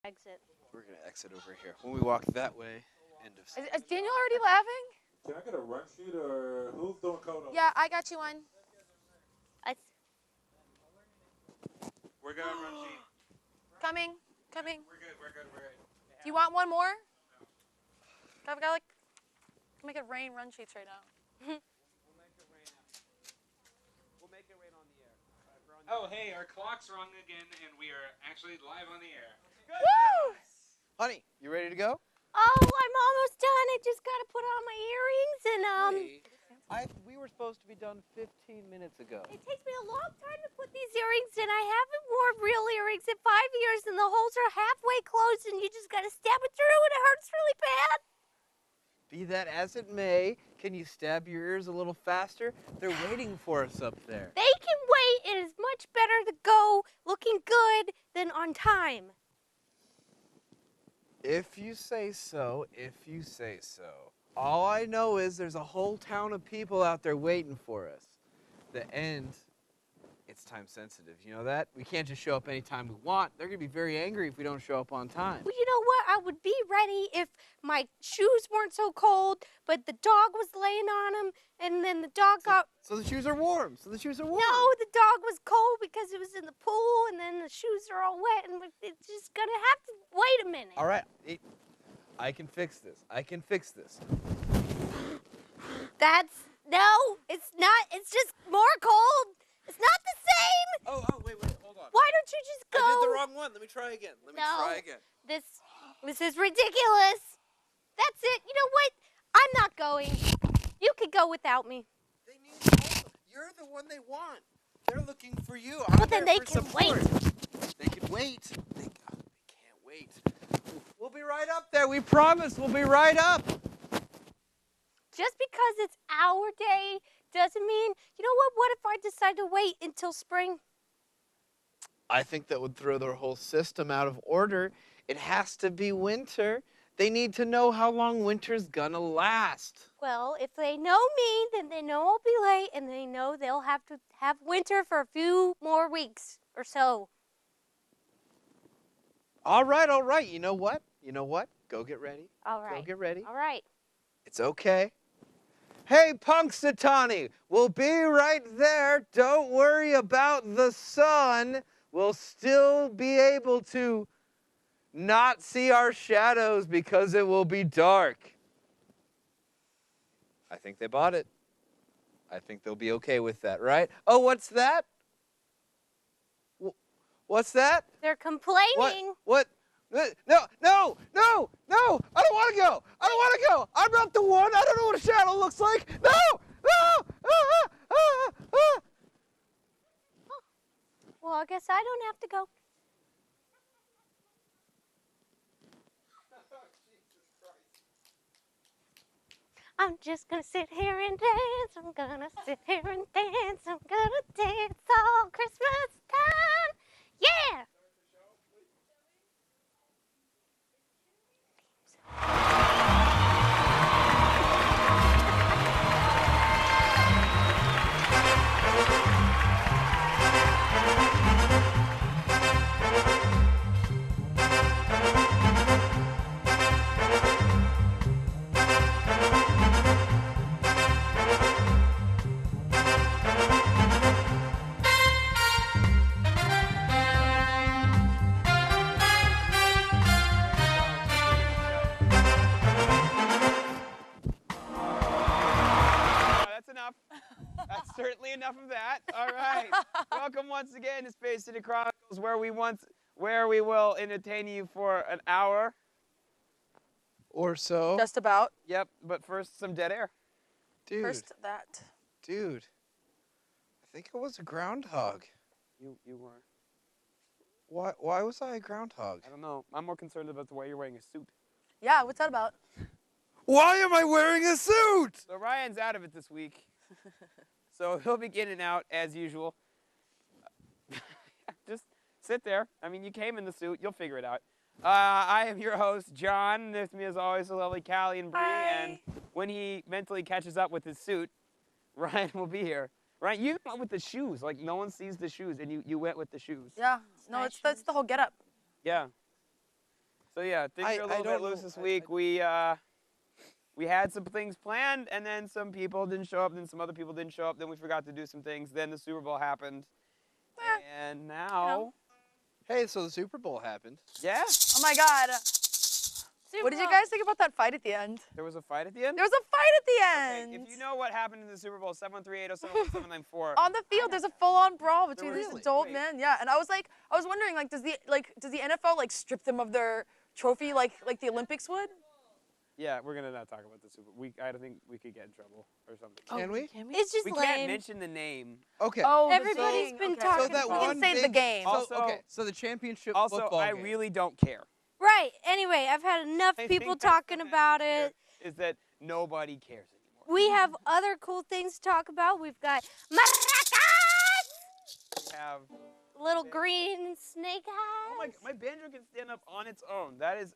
Exit. We're going to exit over here. When we walk that way, end of... Is Daniel already laughing? Can I get a run sheet or who's doing code on Yeah, I got you one. We're going to run sheet. Coming. We're good. Do you want one more? I've got make it rain run sheets right now. We'll make it rain on the air. Oh, hey, our clock's wrong again, and we are actually live on the air. Woo! Honey, you ready to go? Oh, I'm almost done. I just got to put on my earrings and We were supposed to be done 15 minutes ago. It takes me a long time to put these earrings in. I haven't worn real earrings in 5 years, and the holes are halfway closed, and you just got to stab it through, and it hurts really bad. Be that as it may, can you stab your ears a little faster? They're waiting for us up there. They can wait. It is much better to go looking good than on time. If you say so. All I know is there's a whole town of people out there waiting for us. The end, it's time sensitive. You know that? We can't just show up anytime we want. They're going to be very angry if we don't show up on time. Well, you know what? I would be ready if my shoes weren't so cold, but the dog was laying on them, and then the dog got... So the shoes are warm. No, the dog was cold because it was in the pool, and then the shoes are all wet, and it's just going to have to wait a minute. All right. I can fix this. No, it's not. It's just more cold. It's not the same. Oh, wait, hold on. Why don't you just go? I did the wrong one. Let me try again. This is ridiculous. That's it. You know what? I'm not going. You could go without me. They need help. You're the one they want. They're looking for you. Well, then they can wait. They can wait. They can't wait. We'll be right up there. We promise we'll be right up. Just because it's our day doesn't mean, you know what? What if I decide to wait until spring? I think that would throw their whole system out of order. It has to be winter. They need to know how long winter's gonna last. Well, if they know me, then they know I'll be late, and they know they'll have to have winter for a few more weeks or so. All right. You know what? Go get ready. All right. Go get ready. All right. It's okay. Hey, Punxsutawney, we'll be right there. Don't worry about the sun. We'll still be able to not see our shadows because it will be dark. I think they bought it. I think they'll be okay with that, right? Oh, what's that? What's that? They're complaining. What? No! I don't want to go! I'm not the one! I don't know what a shadow looks like! No! Well, I guess I don't have to go. I'm just gonna sit here and dance. I'm gonna sit here and dance. I'm gonna dance all Christmas time. Yeah! That's certainly enough of that. All right. Welcome once again to Space City Chronicles, where we will entertain you for an hour Or so. Just about. Yep, but first some dead air. Dude. First that. Dude. I think it was a groundhog. You were. Why was I a groundhog? I don't know. I'm more concerned about the way you're wearing a suit. Yeah, what's that about? Why am I wearing a suit? So Ryan's out of it this week. So he'll be in and out as usual. Just sit there. I mean, you came in the suit. You'll figure it out. I am your host, John. With me, as always, the lovely Callie and Bree. Hi. And when he mentally catches up with his suit, Ryan will be here. Ryan, you went with the shoes. Like, no one sees the shoes, and you went with the shoes. Yeah. No, Nice that's the whole getup. Yeah. So yeah, things are a little bit loose this week. We had some things planned, and then some people didn't show up, then some other people didn't show up, then we forgot to do some things. Then the Super Bowl happened, and now, Hey, so the Super Bowl happened. yeah, Oh my God. Super What did you Bowl. guys think about that fight at the end? there was a fight at the end. There was a fight at the Okay, end. if you know what happened in the Super Bowl, 713-807-1794. On the field, there's a full-on brawl between these Really? adult Wait. men. Yeah, and I was wondering, like, does the NFL like strip them of their trophy like the Olympics would? Yeah, we're gonna not talk about the Super Bowl. I don't think we could get in trouble or something. Can we? Can we? It's just We lame. can't mention the name. Okay. Oh, the Everybody's thing. been Okay. talking so that about We one can say the big- game. So, Also- okay, so the championship Also, football I game. really don't care. Right. Anyway, I've had enough I people think that's talking the about message it. here, is that nobody cares anymore. We have other cool things to talk about. We've got maracas, We have. little green snake Oh eyes. my banjo can stand up on its own. That is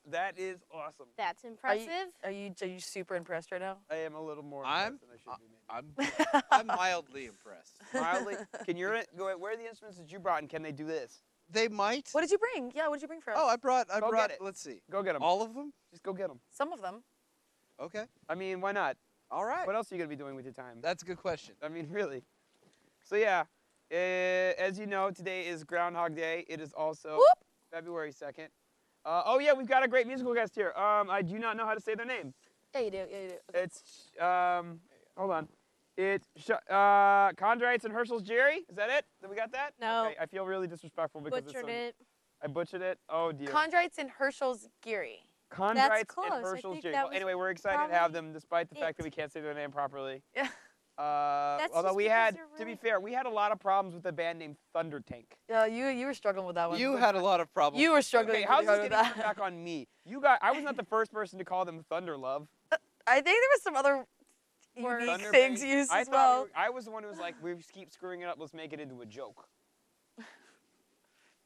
awesome. That's Are impressive. you super impressed right now? I am a little more I'm- impressed than I should be. Maybe. I'm mildly impressed. Mildly. Can you go? Where are the instruments that you brought, and can they do this? They might. What did you bring? Yeah, what did you bring for us? Oh, I brought. Go get it. Let's see. Go get them. All of them. Just go get them. Some of them. Okay. I mean, why not? All right. What else are you gonna be doing with your time? That's a good question. I mean, really. So yeah, as you know, today is Groundhog Day. It is also Whoop. February 2nd. Oh yeah, we've got a great musical guest here. I do not know how to say their name. Yeah, you do. Yeah, you do. It's hold on. It's Chondrites and Herschel's Gyri. Is that it? Did we got that? No. Okay, I feel really disrespectful because Butchered it's it. I butchered it. Oh dear. Chondrites and Herschel's Gyri. Chondrites close. and I Herschel's think Gyri. that Well, was anyway, we're excited to have probably them, despite the fact that it. we can't say their name properly. Yeah. Although just we because had, they're to be really fair, we had a lot of problems with a band named Thunder Tank. Yeah, you were struggling with that one. You had a lot of problems. You were struggling Okay, really how's this hard with getting that. turned back on me? I was not the first person to call them Thunder Love. I think there was some other Words. unique Thunder things Bass. used I as thought well. I was the one who was like, we just keep screwing it up. Let's make it into a joke.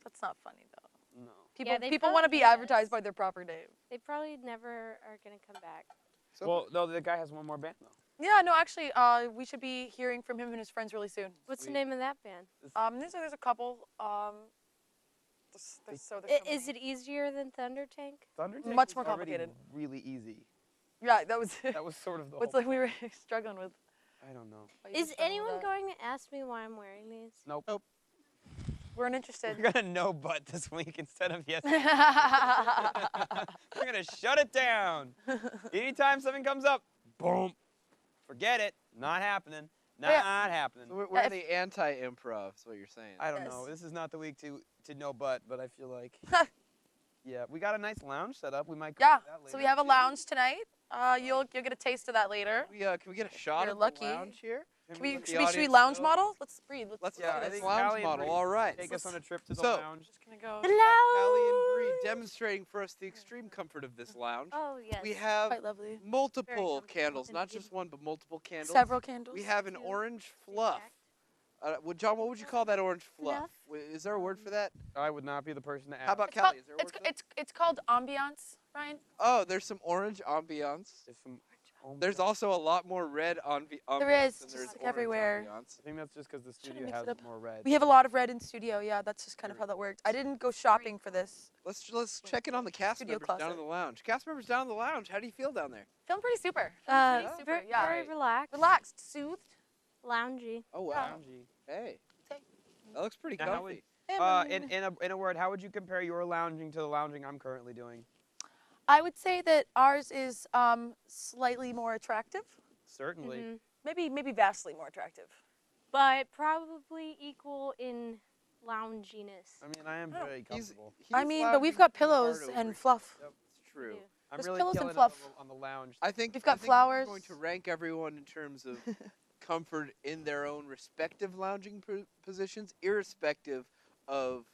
That's not funny though. No. People they people probably want to be hate us. advertised by their proper name. They probably never are gonna come back. So- Well, no, the guy has one more band though. Yeah, no, actually, we should be hearing from him and his friends really soon. What's the Sweet. name of that band? There's a couple. There's so Is it easier than Thunder Tank? Thunder Tank Much was more already complicated. Really easy. Yeah, that was. That was sort of the What's whole. like we were struggling with. I don't know. Why you Is struggling with anyone that? going to ask me why I'm wearing these? Nope. We're interested. We're gonna no butt this week instead of yes. We're gonna shut it down. Anytime something comes up, boom. Forget it. Not happening. Not Yeah. happening. So we're the anti-improv. Is what you're saying. I don't Yes. know. This is not the week to no butt, but I feel like. Yeah, we got a nice lounge set up. We might. Go Yeah. to that later. So we have a lounge tonight. You'll get a taste of that later. Can we get a shot You're of lucky. the lounge here? Should we, let the should we audience lounge know? model? Let's breathe. Let's Yeah, I let's think lounge Callie and model. Bree All right. Take us on a trip to the So- lounge. Just gonna go. Callie and Hello. Bree demonstrating for us the extreme comfort of this lounge. Oh yes. We have Quite lovely. multiple comfortable candles, not indeed. just one, but multiple candles. Several candles. We have an Two. orange fluff. John, what would you call that orange fluff? Fluff? Is there a word for that? I would not be the person to ask. How about It's called, Callie? Is there a word for that? it's called ambiance, Ryan. Oh, there's some orange ambiance. There's some. There's also a lot more red ambiance There is, than just there's like orange everywhere. ambiance. I think that's just because the studio mix it has up. more red. We have a lot of red in studio. Yeah, that's just kind of how that worked. I didn't go shopping for this. Let's check in on the cast Studio members down closet. in the lounge. Cast members down in the lounge. How do you feel down there? Feeling pretty super. Very, super, yeah. very relaxed, Relaxed, soothed. loungy. Oh wow. Loungy. Hey, Okay. that looks pretty Now, how comfy. in a word, how would you compare your lounging to the lounging I'm currently doing? I would say that ours is slightly more attractive. Certainly. Mhm. Maybe vastly more attractive. But probably equal in lounginess. I mean, I am very comfortable. I mean, but we've got pillows hard over and here. fluff. Yep, it's true. Yeah. I'm There's really pillows and killing it fluff. on the lounge. I think We've got I think flowers. We're going to rank everyone in terms of comfort in their own respective lounging positions, irrespective of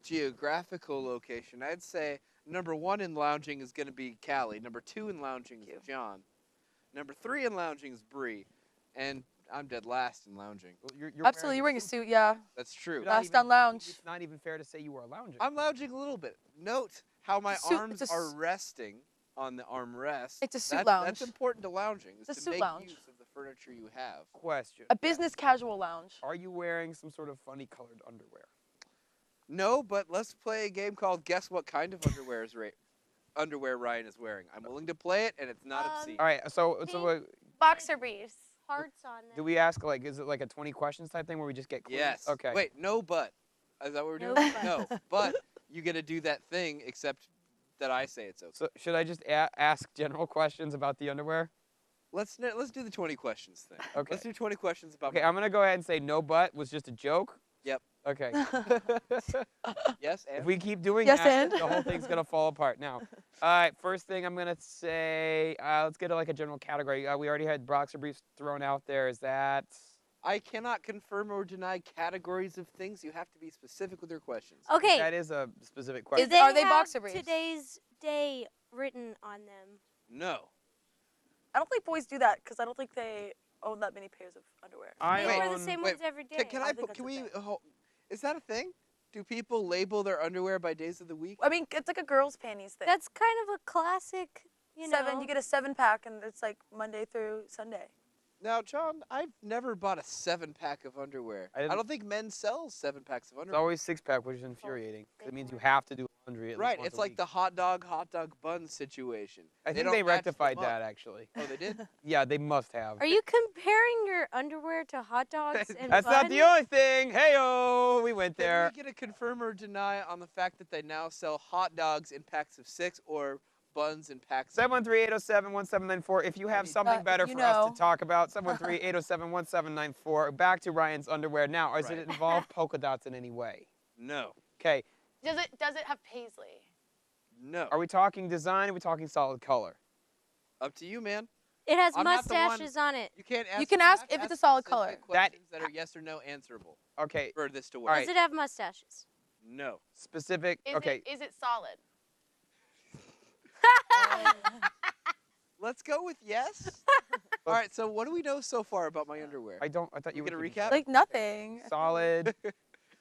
geographical location. I'd say number 1 in lounging is going to be Callie. Number 2 in lounging is John. Number 3 in lounging is Bree, and I'm dead last in lounging. Well, Absolutely, you're wearing a suit, yeah. That's true. You're not Last even- on lounge. It's not even fair to say you are lounging. I'm lounging a little bit. Note how my It's a suit- arms it's a are s- resting on the armrest. It's a suit That's lounge. important to lounging, is It's a to suit make lounge. use of the furniture you have. Question. A business casual lounge. Are you wearing some sort of funny colored underwear? No, but let's play a game called Guess What Kind of Underwear Ryan is wearing. I'm willing to play it, and it's not obscene. All right, so Boxer briefs. Hearts on them. do we ask like, is it like a 20 questions type thing where we just get clues? Yes. Okay. Wait, no but. Is that what we're No doing? but. No, but you get to do that thing, except that I say it's okay. So should I just ask general questions about the underwear? Let's do the 20 questions thing. Okay. Let's do 20 questions about. Okay, I'm gonna go ahead and say no but was just a joke. Yep. Okay. Yes, and If we keep doing Yes, that, and? the whole thing's gonna fall apart. Now, all right. First thing I'm gonna say, let's get like a general category. We already had boxer briefs thrown out there. Is that? I cannot confirm or deny categories of things. You have to be specific with your questions. Okay. That is a specific Do question. they Are they have boxer briefs? today's day written on them? No. I don't think boys do that because I don't think they own that many pairs of underwear. I They wear the own- same wait, ones every day. Can I I think put? Can that's we? a Is that a thing? Do people label their underwear by days of the week? I mean, it's like a girls' panties thing. That's kind of a classic, you know. You get a 7-pack, and it's like Monday through Sunday. Now, John, I've never bought a 7-pack of underwear. I I, didn't- don't think men sell 7-packs of It's underwear. always 6-pack, which is infuriating. 'Cause it means you have to do laundry. At least Right, once it's a like week. the hot dog bun situation. I think don't they match them rectified up. that actually. Oh, they did? Yeah, they must have. Are you comparing your underwear to hot dogs and That's not bun? the only thing. Hey-oh, we went Can there. we get a confirm or deny on the fact that they now sell hot dogs in packs of 6 or buns in packs of 713-807-1794. If you have something if better you for us know. to talk about, 713-807-1794. Back to Ryan's underwear. Now, does Right. it involve polka dots in any way? No. Okay. Does it have paisley? No. Are we talking design? Are we talking solid color? Up to you, man. It has I'm not the one- mustaches on it. You can't ask. You can ask have to if it's a solid color. specific questions that are yes or no answerable Okay. for this to work. All right. Does it have mustaches? No. Specific. Okay. Is it solid? Let's go with yes. All right. So what do we know so far about my underwear? I thought you You were gonna keeping recap? Like nothing. solid.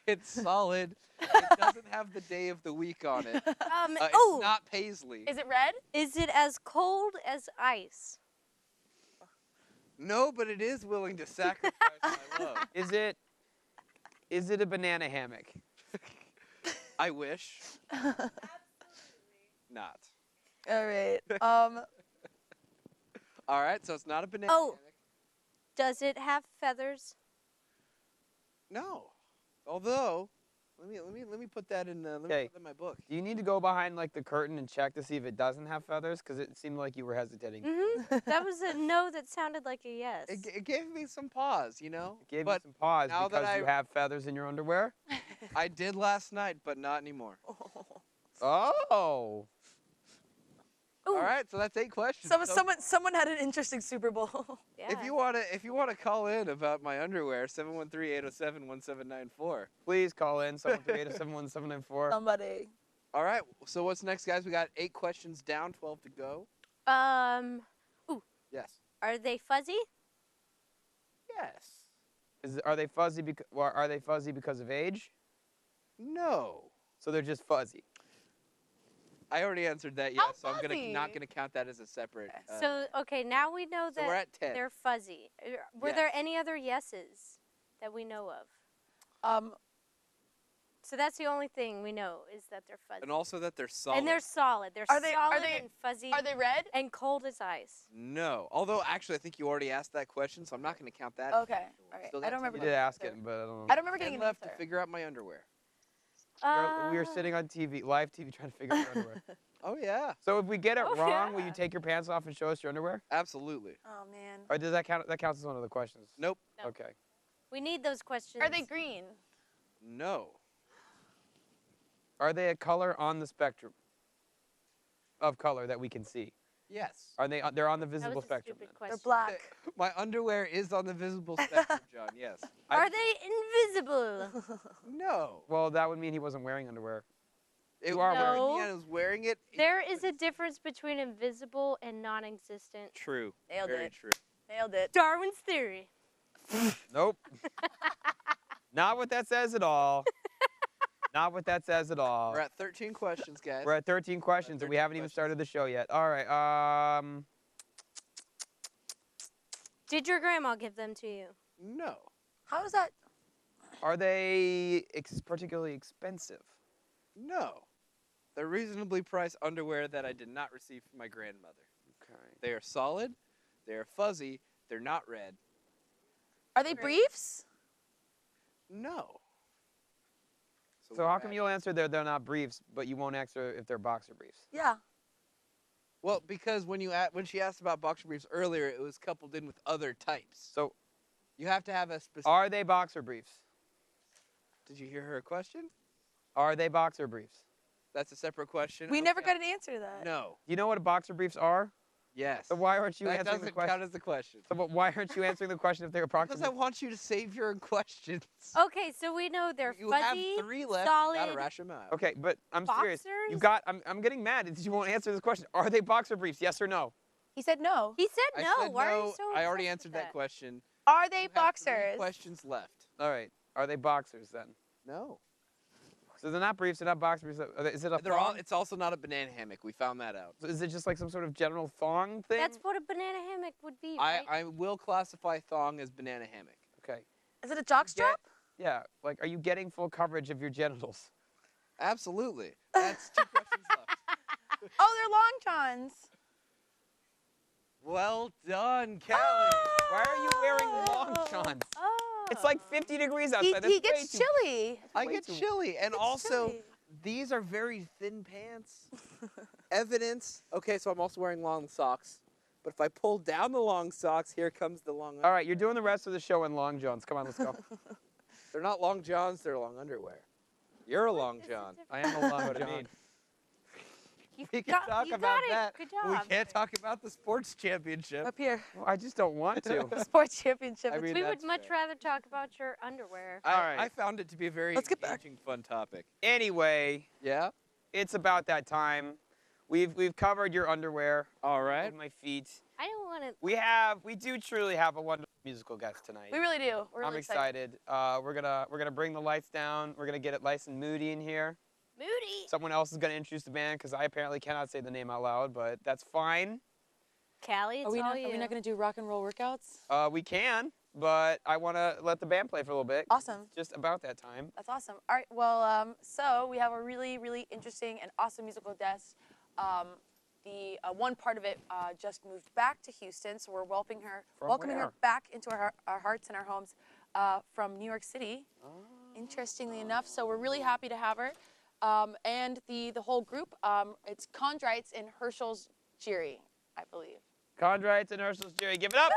It's solid. It doesn't have the day of the week on it. It's not paisley. Is it red? Is it as cold as ice? No, but it is willing to sacrifice my love. Is it a banana hammock? I wish. Not. All right. All right. So it's not a banana. Oh. hammock. Does it have feathers? No. Although, let me put that in. Let me Okay. put that in my book. Do you need to go behind like the curtain and check to see if it doesn't have feathers? Because it seemed like you were hesitating. Mm-hmm. That was a no that sounded like a yes. It gave me some pause, you know. It gave but you some pause now that because you I- have feathers in your underwear. I did last night, but not anymore. Oh. All right. So that's 8 questions. Someone had an interesting Super Bowl. Yeah. If you wanna call in about my underwear, 713-807-1794. Please call in 713-807-1794. Somebody. All right. So what's next, guys? We got 8 questions down, 12 to go. Yes. Are they fuzzy? Yes. Are they fuzzy? Are they fuzzy because of age? No. So they're just fuzzy. I already answered that. How Yes. So I'm fuzzy? not gonna count that as a separate. So, okay, now we know so we're that at 10. they're fuzzy. Were there Yes. any other yeses that we know of? So that's the only thing we know is that they're fuzzy. And also that they're solid. And they're solid. They're Are they- solid are they- and fuzzy Are they red? and cold as ice. No. Although actually, I think you already asked that question, so I'm not gonna count that. Okay. All right. Still I got don't remember. You 10 did ask getting it, but I don't know. I don't remember getting an left to answer. figure out my underwear. We were sitting on TV, live TV, trying to figure out your underwear. Oh yeah. So if we get it Oh, wrong, will yeah. you take your pants off and show us your underwear? Absolutely. Oh man. Or does that count? That counts as one of the questions. Nope. No. Okay. We need those questions. Are they green? No. Are they a color on the spectrum of color that we can see? Yes. Are they? They're on the That visible was a spectrum. stupid then. question. They're black. My underwear is on the visible spectrum, John. Yes. Are they invisible? No. Well, that would mean he wasn't wearing underwear. It You are wearing wearing- me and I was wearing it. There is a difference between invisible and non-existent. True. Nailed Very it. true. Nailed it. Darwin's theory. Nope. Not what that says at all. Not what that says at all. We're at 13 questions, guys. We're at 13 questions, and we 13 haven't even questions. started the show yet. All right. Did your grandma give them to you? No. How is that? Are they particularly expensive? No. They're reasonably priced underwear that I did not receive from my grandmother. Okay. They are solid. They are fuzzy. They're not red. Are they briefs? No. So how come you'll answer they're not briefs, but you won't answer if they're boxer briefs? Yeah. Well, because when she asked about boxer briefs earlier, it was coupled in with other types. So you have to have a specific. are they boxer briefs? Did you hear her question? Are they boxer briefs? That's a separate question. We never got an answer to that. No. Do you know what boxer briefs are? Yes. So why aren't you that answering the doesn't question? count as the question. So but why aren't you answering the question if they're boxer Because briefs? I want you to save your questions. Okay, so we know they're You fuzzy, have 3 left. solid. You gotta rash them out. Okay, but I'm serious. You Boxers? got. I'm getting mad that you won't answer this question. Are they boxer briefs? Yes or no? He said no. He said I no. said Why no. are you so I already obsessed answered with that question. Are they You have 3 boxers? questions left. All right. Are they boxers then? No. So they're not briefs. They're not boxer briefs. Is it a They're all. thong? It's also not a banana hammock. We found that out. So is it just like some sort of general thong thing? That's what a banana hammock would be, right? I will classify thong as banana hammock. Okay. Is it a jockstrap? Yeah. Like, are you getting full coverage of your genitals? Absolutely. That's 2 questions left. Oh, they're long johns. Well done, Callie. Why are you wearing long johns? Oh. It's like 50 degrees outside. He That's way gets too- chilly. I way get too- chilly, and It's also chilly. these are very thin pants. Evidence. Okay, so I'm also wearing long socks. But if I pull down the long socks, here comes the long. All right, you're doing the rest of the show in long johns. Come on, let's go. They're not long johns. They're long underwear. You're a long Is it john. different? I am a long What I john. mean. You We can got, talk you about got it. that. Good but we job. can't talk about the sports championship. Up here. Well, I just don't want to. Sports championship. I mean, We would that's much fair. rather talk about your underwear. All right. I found it to be a very Let's get back. engaging, fun topic. Anyway, Yeah. it's about that time. We've covered your underwear. All right. Of my feet. I don't want to. We do truly have a wonderful musical guest tonight. We really do. We're really I'm excited. We're gonna bring the lights down. We're gonna get it nice and moody in here. Moody. Someone else is gonna introduce the band because I apparently cannot say the name out loud, but that's fine. Callie, it's Are we all not? you. Are we not going to do rock and roll workouts? We can, but I want to let the band play for a little bit. Awesome. Just about that time. That's awesome. All right. Well, so we have a really, really interesting and awesome musical guest. The one part of it just moved back to Houston, so we're welcoming her From where? back into our hearts and our homes from New York City. Interestingly enough, so we're really happy to have her, and the whole group. It's Chondrites and Heschl's Gyri, I believe. Chondrites and Herschel's Gyri, give it up.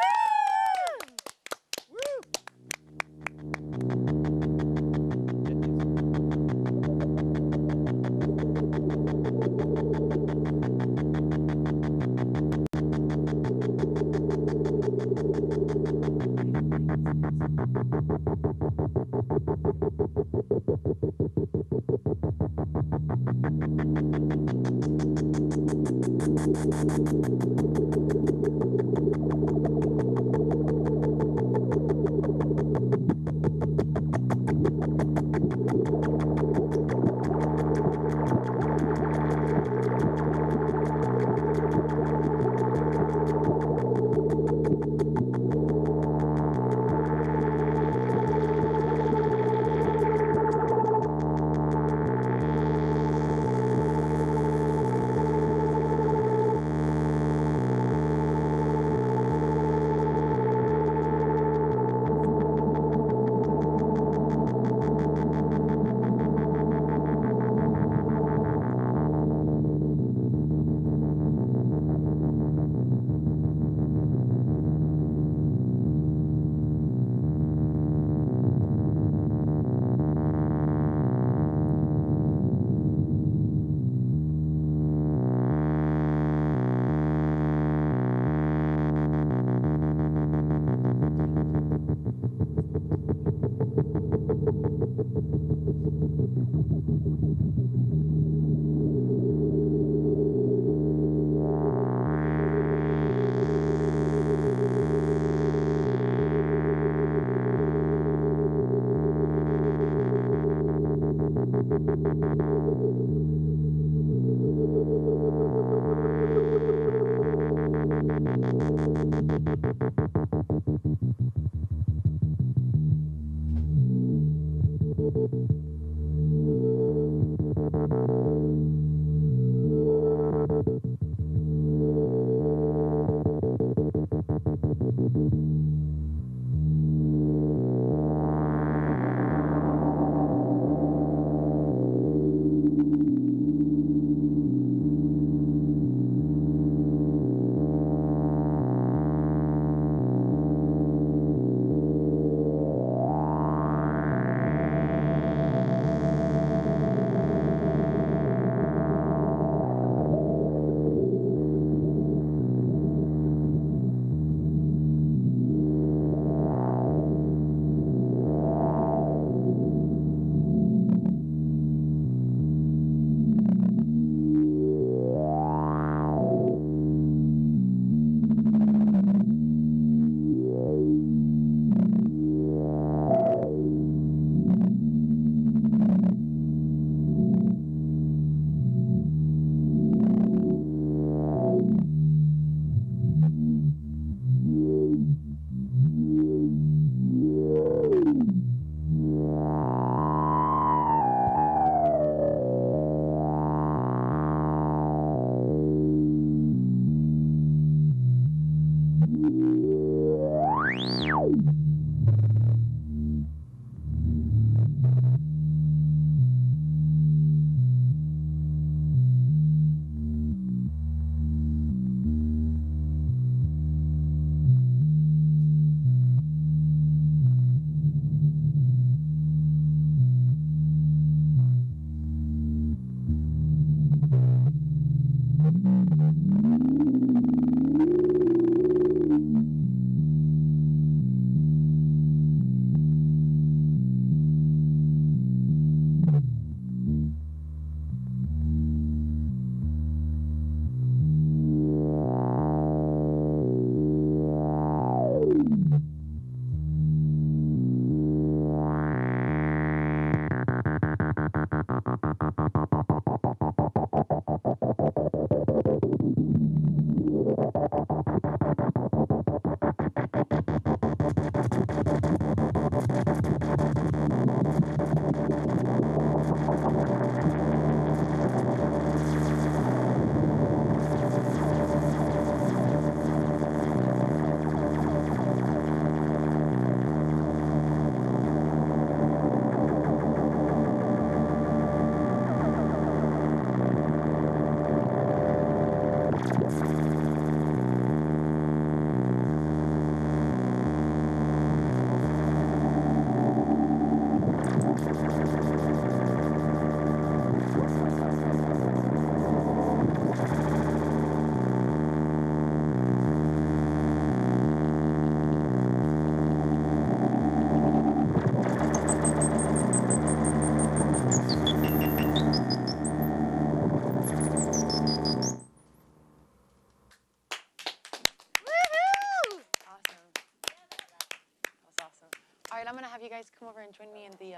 Woohoo! Awesome. That was awesome. All right, I'm gonna have you guys come over and join me in the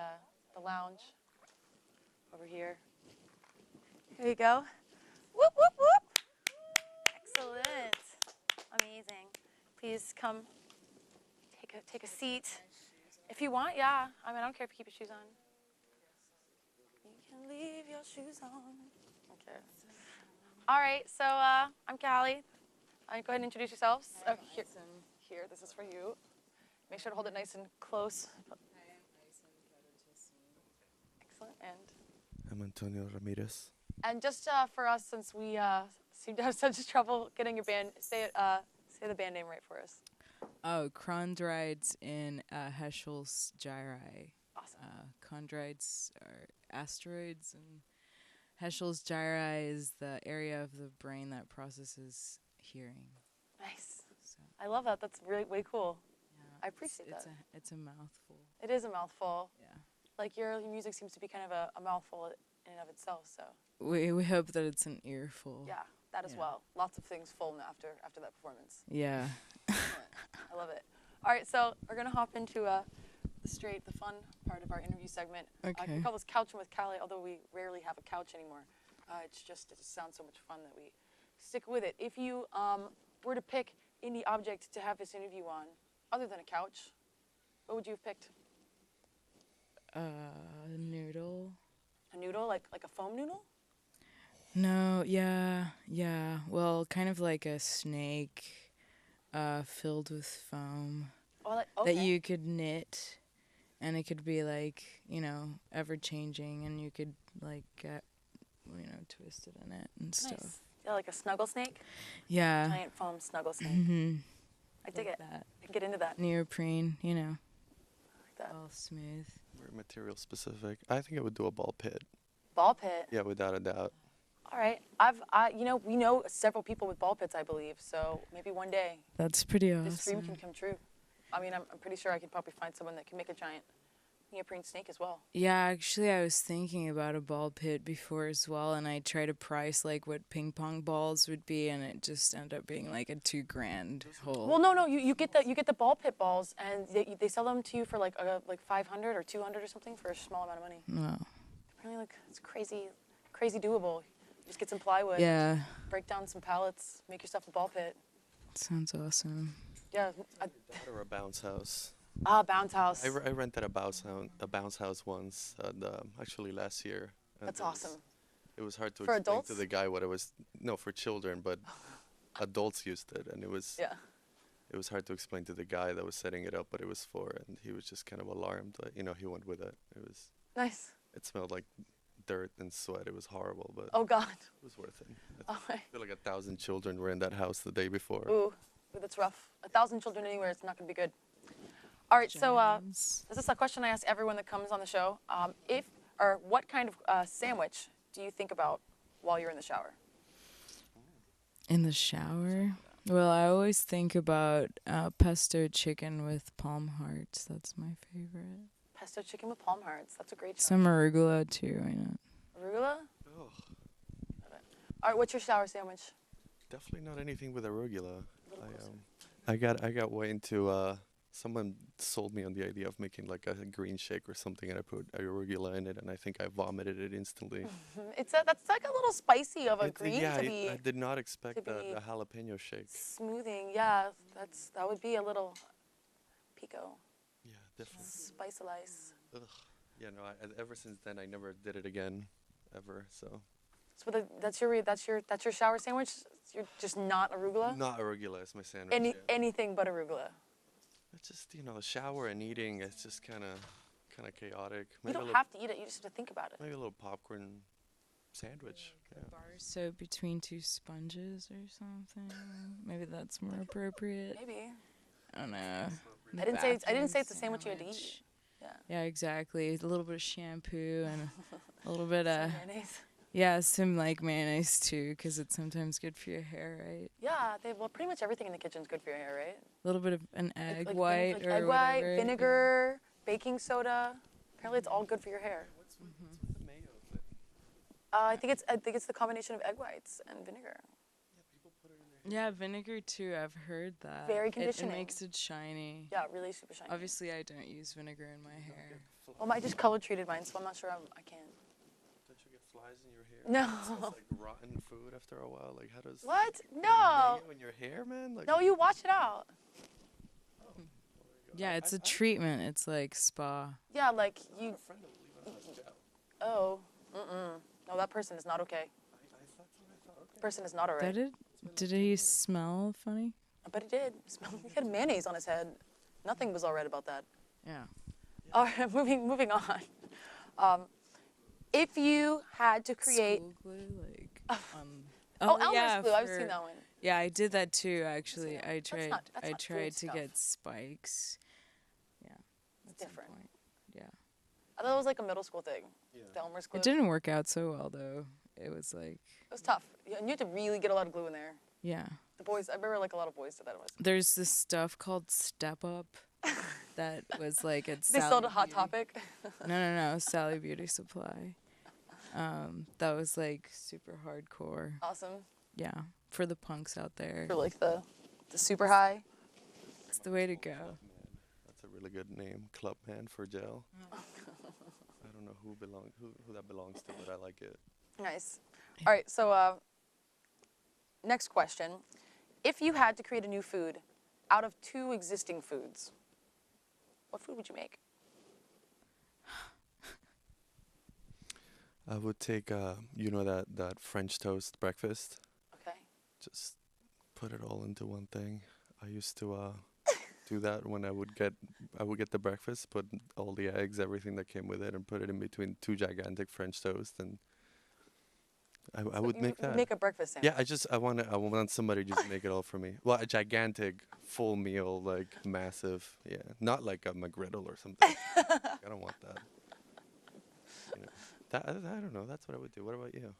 lounge over here. Here you go. Whoop whoop whoop. Excellent. Amazing. Please come. Take a seat. If you want, yeah. I mean, I don't care if you keep your shoes on. You can leave your shoes on. Okay. All right. So I'm Callie. Go ahead and introduce yourselves. Oh, here. This is for you. Make sure to hold it nice and close. Excellent. And I'm Antonio Ramirez. just for us, since we seem to have such trouble getting your band, say the band name right for us. Oh, Chondrites in Heschl's Gyri. Awesome. Chondrites are asteroids, and Heschl's Gyri is the area of the brain that processes hearing. Nice. So, I love that. That's really way cool. yeah, I appreciate that. It's a mouthful. It is a mouthful. Yeah. Like your music seems to be kind of a mouthful in and of itself. So We hope that it's an earful. yeah, that as Yeah. well. Lots of things full after that performance. Yeah. I love it. All right, so we're gonna hop into the fun part of our interview segment. Okay. We call this Couching with Callie, although we rarely have a couch anymore. It just sounds so much fun that we stick with it. If you were to pick any object to have this interview on, other than a couch, what would you have picked? Noodle. A noodle, like a foam noodle? No, yeah. Well, kind of like a snake, filled with foam Oh, like, okay. that you could knit, and it could be like, ever changing, and you could like get, twisted in it and stuff. Nice. Yeah, like a snuggle snake? Yeah. Giant foam snuggle snake. Mm-hmm. I dig Like it. that. I can get into that. Neoprene, Like that. all smooth. We're material specific. I think I would do a ball pit. Ball pit. Yeah, without a doubt. All right. We know several people with ball pits, I believe. So maybe one day That's pretty awesome. this dream can come true. I mean, I'm pretty sure I could probably find someone that can make a giant neoprene snake as well. Yeah, actually, I was thinking about a ball pit before as well, and I tried to price like what ping pong balls would be, and it just ended up being like a $2,000 hole. Well, no, you get the ball pit balls, and they sell them to you for like 500 or 200 or something for a small amount of money. Wow. Really, it's crazy doable. You just get some plywood. Yeah, Break down some pallets, make yourself a ball pit. sounds awesome. Yeah. Or a bounce house. Bounce house. I rented a bounce house once, actually last year. and That's it was- awesome. It was hard to For explain adults? to the guy what it was. No, for children, but adults used it, and it was hard to explain to the guy that was setting it up what it was for, and he was just kind of alarmed. But, he went with it. Nice. It smelled like dirt and sweat. It was horrible, but Oh God. it was worth it. Oh, I feel like 1,000 children were in that house the day before. ooh, that's rough. 1,000 children anywhere, it's not gonna be good. All right, so Gems. this is a question I ask everyone that comes on the show. What kind of sandwich do you think about while you're in the shower? In the shower? Well, I always think about pesto chicken with palm hearts. That's my favorite. Pesto chicken with palm hearts. That's a great shower. Some arugula too, why not? Arugula? Oh, All right, what's your shower sandwich? definitely not anything with arugula. I got way into someone sold me on the idea of making like a green shake or something, and I put arugula in it, and I think I vomited it instantly. That's like a little spicy of a green yeah, to be I did not expect be the jalapeno shake. smoothing. Yeah, that would be a little pico. Yeah, definitely. Spicelize. Ugh. Yeah, no. Ever since then, I never did it again, ever. So. So that's your shower sandwich. You're just not arugula. Not arugula is my sandwich. Yeah. Anything but arugula. It's just shower and eating. It's just kind of chaotic. You don't have to eat it. You just have to think about it. Maybe a little popcorn sandwich. Yeah. Bar soap between two sponges or something. Maybe that's more appropriate. Maybe. I don't know. I didn't say it's a sandwich you had to eat. Yeah. Yeah, exactly. A little bit of shampoo and a little bit of mayonnaise. yeah, some like mayonnaise too, because it's sometimes good for your hair, right? Yeah, pretty much everything in the kitchen is good for your hair, right? A little bit of an egg Like white or egg white, whatever. vinegar, baking soda. Apparently, it's all good for your hair. What's with the mayo thing? I think it's the combination of egg whites and vinegar. Yeah, people put it in their Yeah, vinegar too. I've heard that. Very It conditioning. makes it shiny. Yeah, really super shiny. Obviously, I don't use vinegar in my hair. Well, I just color treated mine, so I'm not sure I can. Don't you get flies in your hair? No. It smells like rotten food after a while. Like, how does What? No. mayo in your hair, man? Like, No, you wash it out. Yeah, it's a treatment. It's like spa. Yeah, like you. a friend that will leave it on gel. Oh. No, that person is not okay. That's what I thought. Okay. Person is not alright. Did he smell funny? But he did. He had mayonnaise on his head. Nothing was alright about that. Yeah. All right, moving on. If you had to create. School glue, like. Elmer's yeah, glue. I've seen that one. Yeah, I did that too. Actually, I tried. that's I not tried food to stuff. get spikes. Yeah. It's different. Yeah. I thought it was like a middle school thing. Yeah. The Elmer's glue. It didn't work out so well though. It was like. It was tough. Yeah, and you had to really get a lot of glue in there. Yeah. The boys, I remember like a lot of boys did that. There's this stuff called Step Up that was like at They sold Sally a Hot Beauty. Topic. No, Sally Beauty Supply. That was like super hardcore. Awesome. Yeah, for the punks out there. For like the super high. It's the way to go. That's a really good name, Clubman for gel. I don't know who that belongs to, but I like it. Nice. All right, so next question. If you had to create a new food out of two existing foods, what food would you make? I would take, that French toast breakfast. Okay. Just put it all into one thing. I used to do that when I would get the breakfast, put all the eggs, everything that came with it, and put it in between two gigantic French toast, and I would make that. Make a breakfast sandwich. Yeah, I want somebody to just make it all for me. Well, a gigantic full meal, like massive. Yeah, not like a McGriddle or something. I don't want that. I don't know. That's what I would do. What about you?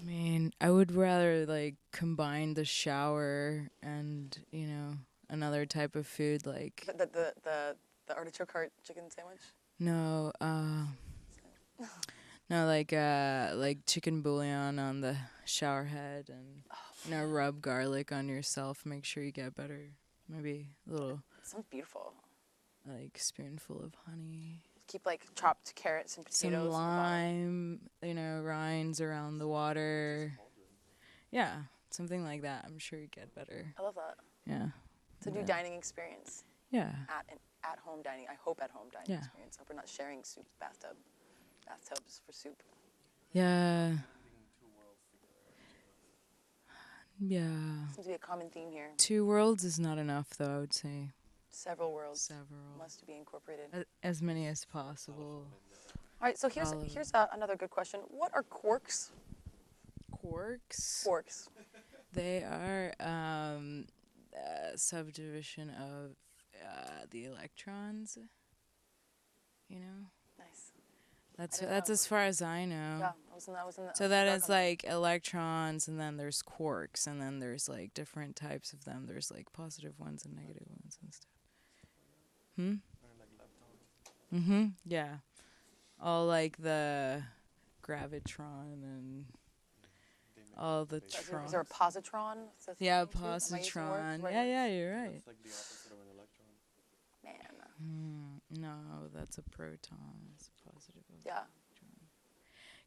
I mean, I would rather like combine the shower and another type of food like. The artichoke heart chicken sandwich. No, no, like chicken bouillon on the shower head and rub garlic on yourself. Make sure you get better. Maybe a little. Sounds beautiful. Like spoonful of honey. Keep like chopped carrots and potatoes. Some lime, rinds around the water. Yeah, something like that. I'm sure you get better. I love that. Yeah. It's a new dining experience. Yeah. At home dining. I hope at home dining Yeah. experience. I hope we're not sharing bathtubs for soup. Yeah. Yeah. Seems to be a common theme here. 2 worlds is not enough, though, I would say. Several worlds Several. must be incorporated. As many as possible. All right, so here's another good question. What are quarks? Quarks? Quarks. They are a subdivision of the electrons. Nice. That's as far as I know. Yeah, So that is like electrons, and then there's quarks, and then there's like different types of them. There's like positive ones and negative ones and stuff. Yeah. All like the gravitron and all the tron. Is there a positron? Yeah, positron. Yeah, you're right. It's like the opposite of an electron. Man. No, that's a proton. It's a positive. Yeah.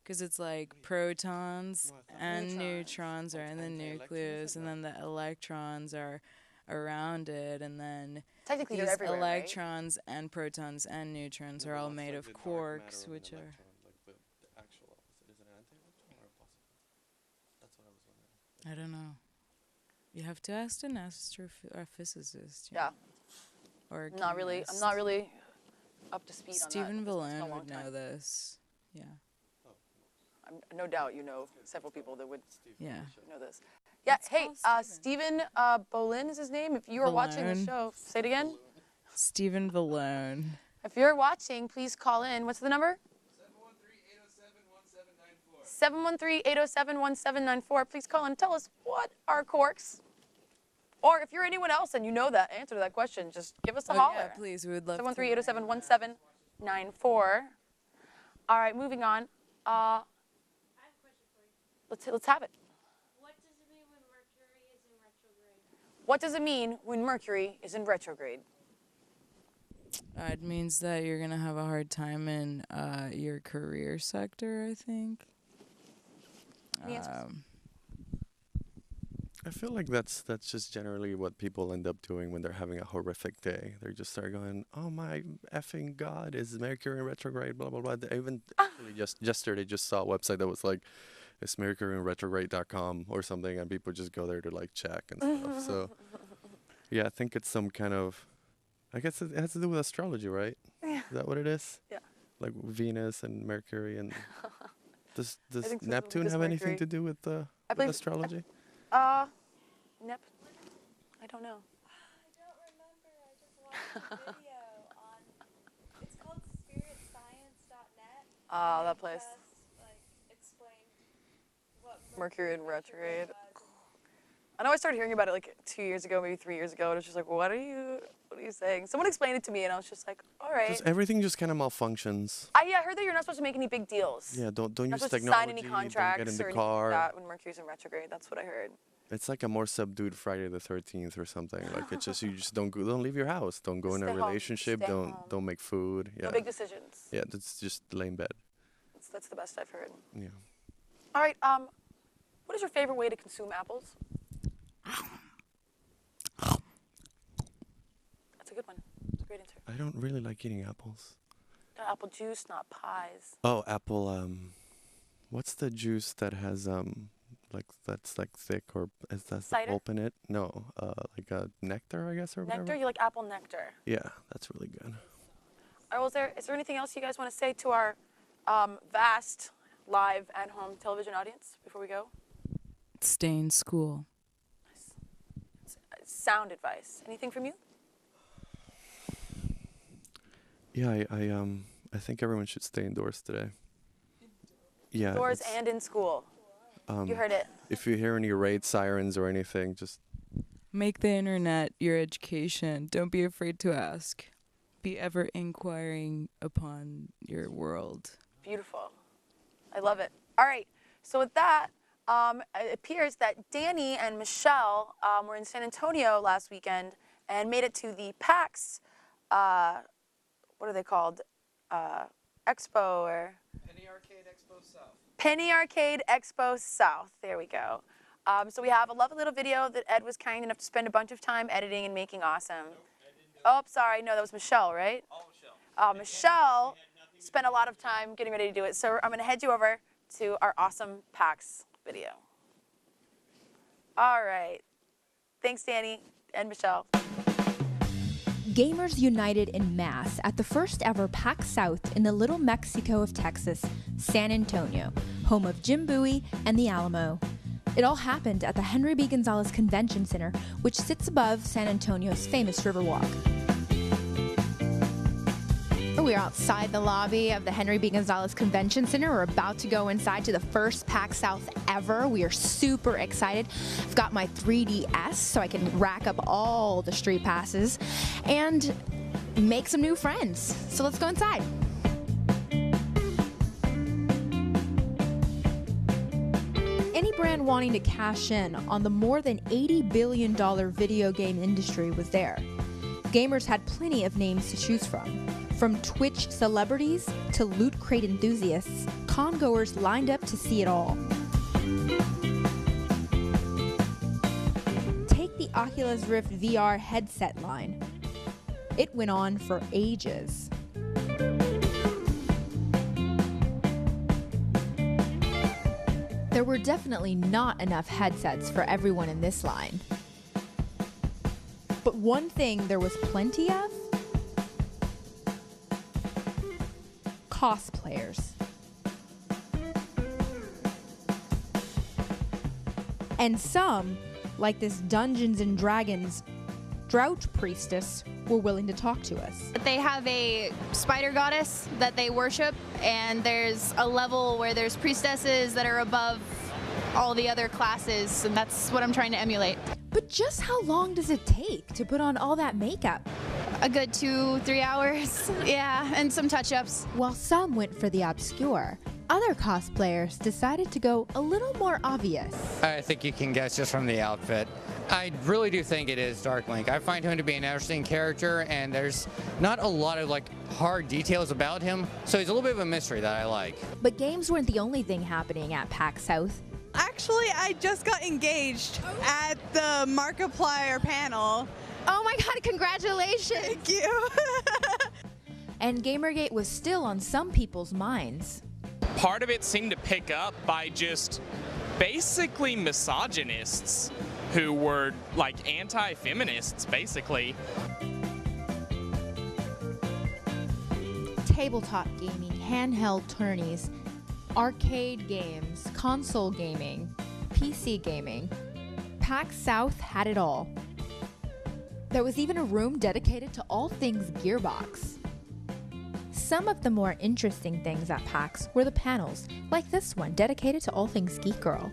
Because it's like protons and neutrons are in the nucleus, and then the electrons are around it, and then Technically, these they're everywhere, electrons and protons and neutrons are all made of quarks, which are. Like the actual opposite. Is it an anti-electron or a positive? That's what I was wondering. I don't know. You have to ask an astrophysicist. Yeah. Or I'm not really up to speed Stephen on that. Ballone would know this. Yeah. No doubt you know several people that would Yeah. know this. Yeah, hey, Stephen Bolin is his name. If you are watching the Ballone. show, say it again. Stephen Ballone. If you're watching, please call in. What's the number? 713-807-1794. Please call in and tell us what are quarks. Or if you're anyone else and you know the answer to that question, just give us a holler. Yeah, please, we would love 713-807-1794. All right, moving on. I have a question for you. Let's have it. What does it mean when Mercury is in retrograde? What does it mean when Mercury is in retrograde? It means that you're going to have a hard time in your career sector, I think. I feel like that's just generally what people end up doing when they're having a horrific day. They just start going, "Oh my effing God, is Mercury in retrograde?" Blah blah blah. They even actually just yesterday just saw a website that was like, "It's mercuryinretrograde.com" or something, and people just go there to like check and stuff. So yeah, I think it's some kind of, I guess it has to do with astrology, right? Yeah. Is that what it is? Yeah. Like Venus and Mercury and does think so, Neptune because have anything Mercury- to do with believe- astrology? Nep. I don't know. I don't remember. I just watched a video on. It's called spiritscience.net. Ah, that place. Just, like, explained what Mercury in retrograde. was. I know I started hearing about it like 2 years ago, maybe 3 years ago, and it was just like, what are you saying? Someone explained it to me, and I was just like, all right. Just everything just kind of malfunctions. I heard that you're not supposed to make any big deals. Yeah, don't You're not use supposed to technology. sign any contracts don't get in or the anything car. like that when Mercury's in retrograde. That's what I heard. It's like a more subdued Friday the 13th or something. Like it's just you just don't leave your house. Don't go Just in a stay home. relationship. Stay Don't home. make food. Yeah. No big decisions. Yeah, that's just lay in bed. That's the best I've heard. Yeah. All right. What is your favorite way to consume apples? That's a good one. That's a great answer. I don't really like eating apples. Not apple juice, not pies. Oh, apple. What's the juice that has like that's like thick or is that the Cider? pulp in it? No, like a nectar, I guess, or Nectar? whatever. You like apple nectar? Yeah, that's really good. All right, well, is there anything else you guys want to say to our vast live and home television audience before we go? Stay in school. Sound advice. Anything from you? Yeah, I think everyone should stay indoors today. Yeah. Indoors it's, and in school. You heard it. If you hear any raid sirens or anything, just Make the internet your education. Don't be afraid to ask. Be ever inquiring upon your world. Beautiful. I love it. All right. So with that, it appears that Danny and Michelle were in San Antonio last weekend and made it to the PAX, what are they called? Expo or? Penny Arcade Expo South. Penny Arcade Expo South. There we go. So we have a lovely little video that Ed was kind enough to spend a bunch of time editing and making awesome. Oh, sorry. No, that was Michelle, right? Oh, Michelle. Michelle spent a lot of time getting ready to do it. So I'm going to head you over to our awesome PAX video. All right. Thanks, Danny and Michelle. Gamers united en masse at the first ever PAX South in the Little Mexico of Texas, San Antonio, home of Jim Bowie and the Alamo. It all happened at the Henry B. Gonzalez Convention Center, which sits above San Antonio's famous Riverwalk. Oh, We are outside the lobby of the Henry B. Gonzalez Convention Center. We're about to go inside to the first PAX South ever. We are super excited. I've got my 3DS so I can rack up all the street passes and make some new friends. So let's go inside. Any brand wanting to cash in on the more than $80 billion video game industry was there. Gamers had plenty of names to choose from. From Twitch celebrities to Loot Crate enthusiasts, con-goers lined up to see it all. Take the Oculus Rift VR headset line. It went on for ages. There were definitely not enough headsets for everyone in this line. But one thing there was plenty of: cosplayers. And some, like this Dungeons and Dragons drought priestess, were willing to talk to us. They have a spider goddess that they worship, and there's a level where there's priestesses that are above all the other classes, and that's what I'm trying to emulate. But just how long does it take to put on all that makeup? A good 2-3 hours, yeah, and some touch-ups. While some went for the obscure, other cosplayers decided to go a little more obvious. I think you can guess just from the outfit. I really do think it is Dark Link. I find him to be an interesting character, and there's not a lot of hard details about him, so he's a little bit of a mystery that I like. But games weren't the only thing happening at PAX South. Actually, I just got engaged at the Markiplier panel. Oh my god, congratulations! Thank you! And Gamergate was still on some people's minds. Part of it seemed to pick up by just basically misogynists who were anti-feminists, basically. Tabletop gaming, handheld tourneys, arcade games, console gaming, PC gaming. PAX South had it all. There was even a room dedicated to all things Gearbox. Some of the more interesting things at PAX were the panels, like this one dedicated to all things Geek Girl.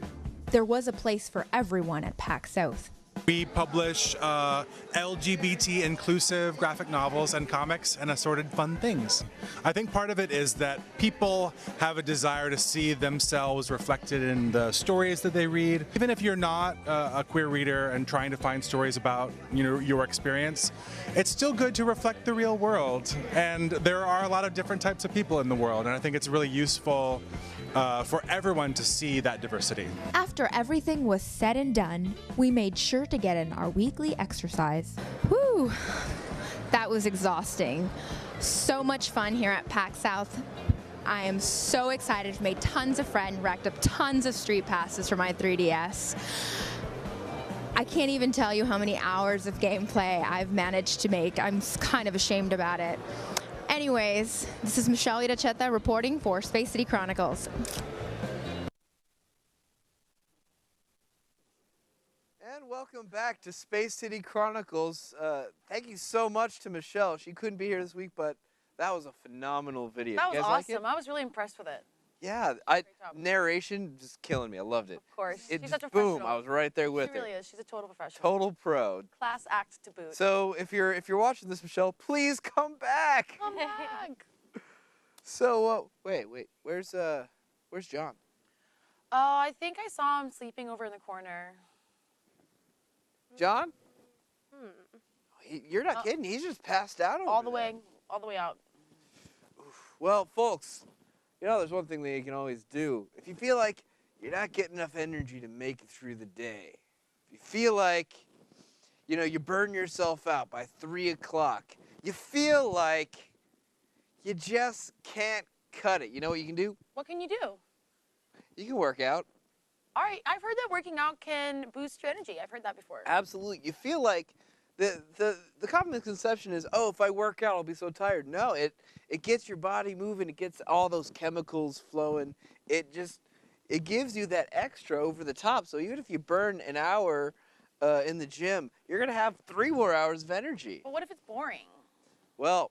There was a place for everyone at PAX South. We publish LGBT inclusive graphic novels and comics and assorted fun things. I think part of it is that people have a desire to see themselves reflected in the stories that they read. Even if you're not a queer reader and trying to find stories about your experience, it's still good to reflect the real world. And there are a lot of different types of people in the world, and I think it's really useful for everyone to see that diversity. After everything was said and done, we made sure to get in our weekly exercise. Whew, that was exhausting. So much fun here at PAX South. I am so excited. I've made tons of friends, racked up tons of street passes for my 3DS. I can't even tell you how many hours of gameplay I've managed to make. I'm kind of ashamed about it. Anyways, this is Michelle Iracheta reporting for Space City Chronicles. And welcome back to Space City Chronicles. Thank you so much to Michelle. She couldn't be here this week, but that was a phenomenal video. That You was guys like awesome. it? I was really impressed with it. Yeah, narration just killing me. I loved it. Of course. It She's just, such a boom, professional. I was right there with She really her. is. She's a total professional. Total pro. Class act to boot. So if you're watching this, Michelle, please come back. Come back. So wait, where's John? I think I saw him sleeping over in the corner. John? You're not kidding. He's just passed out over all the there. way out. Well, folks, there's one thing that you can always do. If you feel like you're not getting enough energy to make it through the day, if you feel like, you burn yourself out by 3 o'clock, you feel like you just can't cut it, you know what you can do? What can you do? You can work out. All right, I've heard that working out can boost your energy. I've heard that before. Absolutely. You feel like the common misconception is, oh, if I work out, I'll be so tired. No, it gets your body moving. It gets all those chemicals flowing. It gives you that extra over the top. So even if you burn an hour in the gym, you're going to have 3 more hours of energy. But what if it's boring? Well,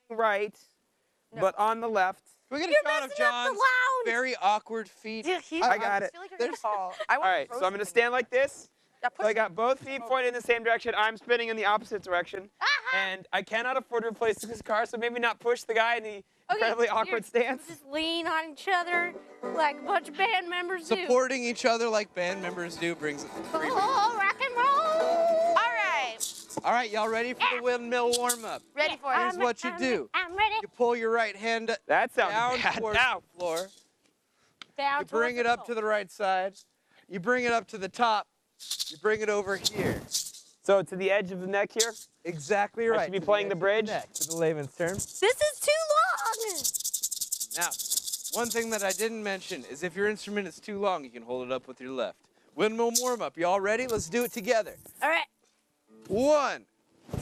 right, but on the left. Can we get a You're shot of messing up the John's lounge. very awkward feet? I got it. feel like you're gonna fall. I All want right, so I'm gonna stand like this. Yeah, So I got both feet pointed in the same direction. I'm spinning in the opposite direction. And I cannot afford to replace this car, so maybe not push the guy in the incredibly awkward stance. Just lean on each other like a bunch of band members do. Supporting each other like band members do brings it. Oh, rock and roll. All right. All right, y'all ready for the windmill warm-up? Ready for it. Here's what you do. I'm ready. You pull your right hand That sounds down bad. towards Now. the floor. Down You bring it up to the right side. You bring it up to the top. You bring it over here. So to the edge of the neck here? Exactly I right. should be to playing edge the of bridge? neck, to the layman's term. This is too long. Now, one thing that I didn't mention is if your instrument is too long, you can hold it up with your left. Windmill warm-up. You all ready? Let's do it together. All right. 1,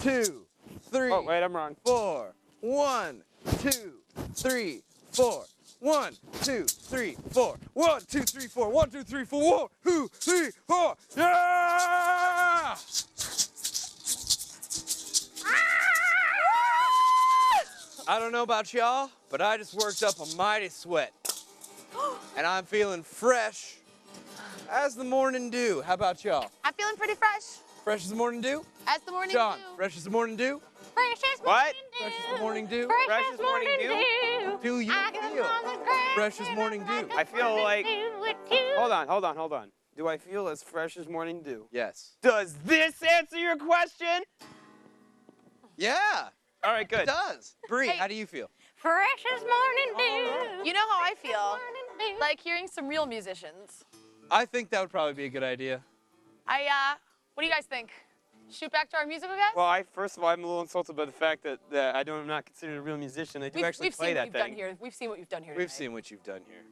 2, 3. Oh, wait, I'm wrong. 4. 1, 2, 3, 4. 1, 2, 3, 4. 1, 2, 3, 4. 1, 2, 3, 4. 1, 2, 3, 4. Yeah! I don't know about y'all, but I just worked up a mighty sweat. And I'm feeling fresh as the morning dew. How about y'all? I'm feeling pretty fresh. Fresh as the morning dew? As the morning John, dew. fresh as the morning dew? Fresh as What? Fresh as the morning dew? Fresh as morning dew? Do you feel fresh as morning dew? I feel like. Hold on. Do I feel as fresh as morning dew? Yes. Does this answer your question? Yeah. All right, good. It does. Bree, Hey. how do you feel? Fresh as morning dew. You know how I feel? Like hearing some real musicians. I think that would probably be a good idea. What do you guys think? Shoot back to our musical guys? Well, first of all, I'm a little insulted by the fact that I'm not considered a real musician. I do actually we've play seen that what you've thing. done here. We've seen what you've done here. We've tonight. seen what you've done here.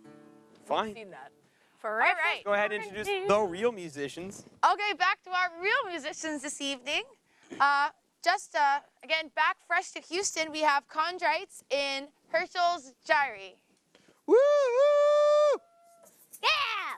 Fine. We've seen that. Fresh. All right. Go ahead and introduce the real musicians. Okay, back to our real musicians this evening. Again, back fresh to Houston, we have Chondrites in Heschl's Gyri. Woo! Yeah.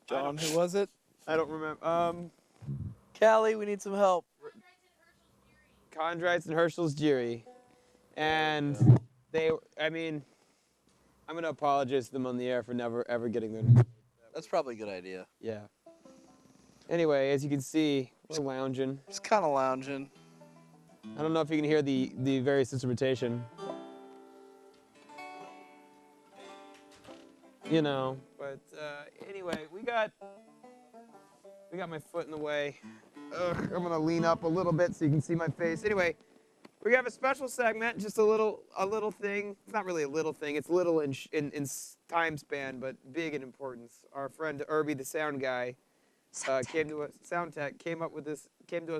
John, who was it? I don't remember. Callie, we need some help. Chondrites and Heschl's Gyri. And I mean, I'm going to apologize to them on the air for never, ever getting their name. That's probably a good idea. Yeah. Anyway, as you can see, we're lounging. Just kind of lounging. I don't know if you can hear the various instrumentation. You know, but anyway, we got my foot in the way. Ugh, I'm gonna lean up a little bit so you can see my face. Anyway, we have a special segment, just a little thing. It's not really a little thing. It's little in time span, but big in importance. Our friend Irby, the sound guy, came to us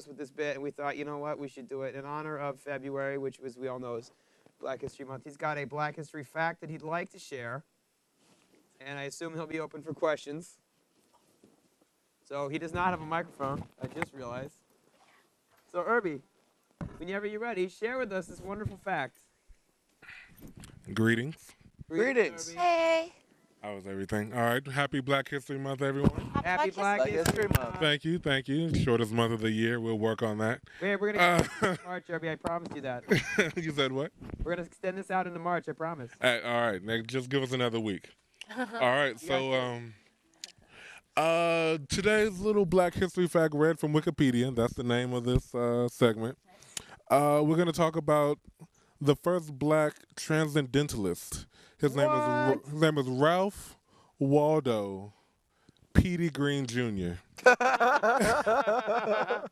with this bit, and we thought, you know what, we should do it in honor of February, which, as we all know, is Black History Month. He's got a Black History fact that he'd like to share, and I assume he'll be open for questions. So he does not have a microphone, I just realized. So Irby, whenever you're ready, share with us this wonderful fact. Greetings. Greetings. Hey. How was everything? All right. Happy Black History Month, everyone. Happy Black History Month. Thank you. Thank you. Shortest month of the year. We'll work on that. Wait, we're going to extend this March, Irby. I promised you that. You said what? We're going to extend this out into March, I promise. All right. Now just give us another week. All right. So today's little Black History fact read from Wikipedia. That's the name of this segment. We're going to talk about the first Black transcendentalist. His name is Ralph Waldo Petey Green Jr.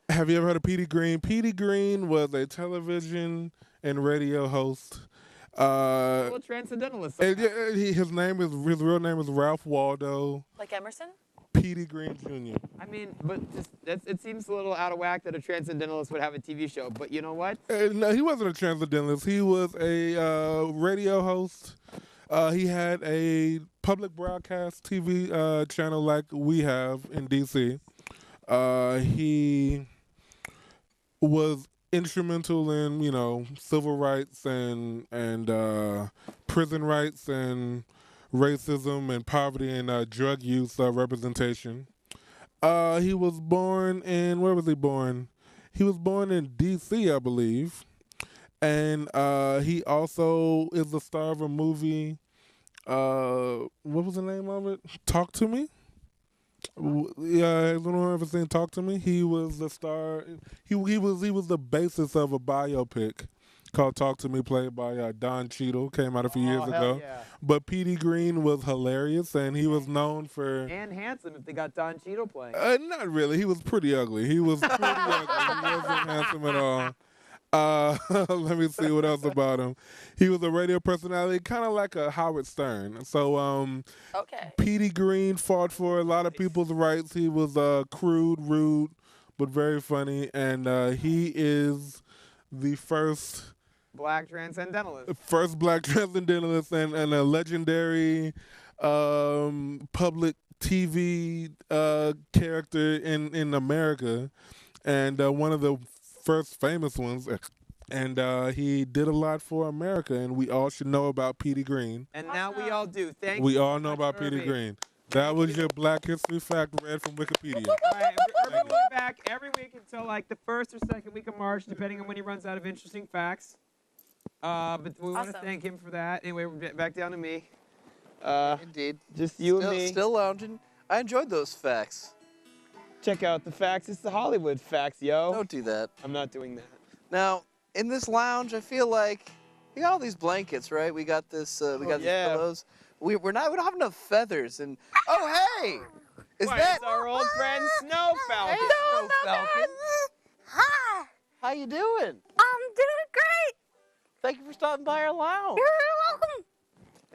Have you ever heard of Petey Green? Petey Green was a television and radio host. Well, transcendentalist. His real name is Ralph Waldo Like Emerson? Petey Green Jr. I mean, but it seems a little out of whack that a transcendentalist would have a TV show. But you know what? No, he wasn't a transcendentalist. He was a radio host. He had a public broadcast TV channel like we have in D.C. He was instrumental in, civil rights and prison rights and racism and poverty and drug use representation. He was born in, where was he born? He was born in D.C., I believe. And he also is the star of a movie. What was the name of it? Talk to Me? Yeah, has anyone ever seen Talk to Me? He was the star. He was the basis of a biopic called Talk to Me, played by Don Cheadle. Came out a few years ago. Yeah. But Petey Green was hilarious, and he was known for. And handsome if they got Don Cheadle playing. Not really. He was pretty ugly. He was pretty ugly. He wasn't handsome at all. Let me see what else about him. He was a radio personality, kind of like a Howard Stern. So, Petey Green fought for a lot of people's rights. He was crude, rude, but very funny, and he is the first Black transcendentalist. First Black transcendentalist and a legendary public TV character in America, and one of the first famous ones, and he did a lot for America, and we all should know about Petey Green. And now we all do. Thank you. We all know about Petey Green. That was your Black History fact read from Wikipedia. All right, Irby will be back every week until like the first or second week of March, depending on when he runs out of interesting facts. But we want to thank him for that. Anyway, we're back down to me. Indeed. Just you and me. Still lounging. I enjoyed those facts. Check out the facts. It's the Hollywood facts, yo. Don't do that. I'm not doing that. Now, in this lounge, I feel like we got all these blankets, right? We got this. We got these pillows. We don't have enough feathers. And oh, hey, is that our old friend Snow Falcon? Hey, Snow Falcon. Hi. How you doing? I'm doing great. Thank you for stopping by our lounge. You're welcome.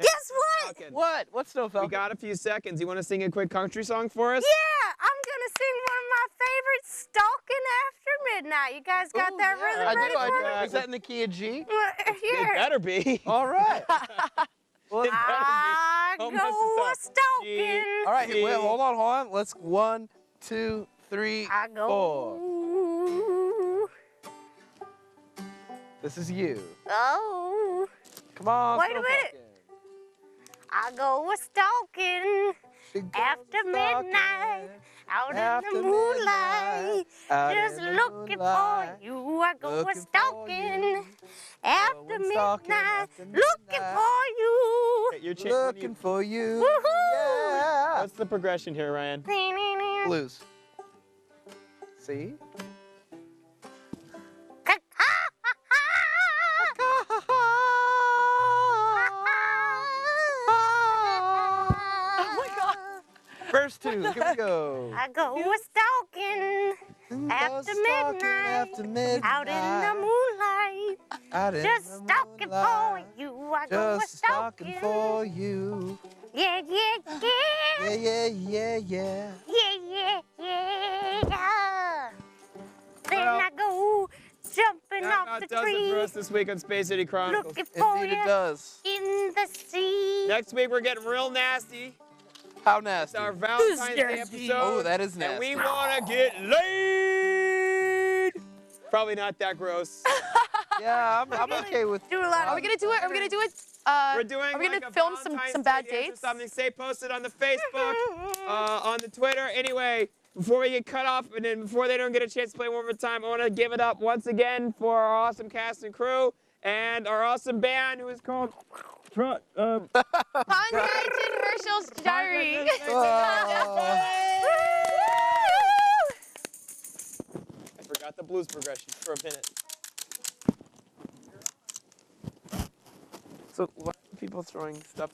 Guess what? Falcon. What? What's Snow Falcon? We got a few seconds. You want to sing a quick country song for us? Yeah, I'm gonna sing one of my favorites, "Stalking After Midnight." You guys got that rhythm ready for me? Is that in the key of G? It better be. All right. Well, I go a-stalking. All right, wait, hold on. Let's 1, 2, 3, I go. 4. This is you. Oh. Come on. Wait a minute. I go a stalking after midnight, out in the moonlight, just looking for you. I go a stalking after midnight, looking for you. Hey, you're Looking for you. Woohoo! Yeah. What's the progression here, Ryan? Blues. See? Oh my God. Verse 2, here we go. I go a stalking after midnight, out in the moonlight, Out in just the stalking for you. I go a Just stalking stalking for you. Yeah, yeah, yeah. Yeah, yeah, yeah, yeah. Yeah, yeah, yeah. Then I go jumping That off the does it for tree, us this week on Space City Chronicles. looking for Indeed you it does. in the sea. Next week we're getting real nasty. How It's nasty? our Valentine's Day episode. Oh, that is nasty. And we want to get laid. Probably not that gross. Yeah, I'm okay with. Do a lot. Are we gonna do it? Are we gonna do it? We're doing Are we like gonna a film Valentine's some bad Day dance or dates? something. Stay posted on the Facebook, on the Twitter. Anyway, before we get cut off and then before they don't get a chance to play one more time, I want to give it up once again for our awesome cast and crew and our awesome band who is called Chondrites in Herschel's Gyri. I forgot the blues progression for a minute. So why are people throwing stuff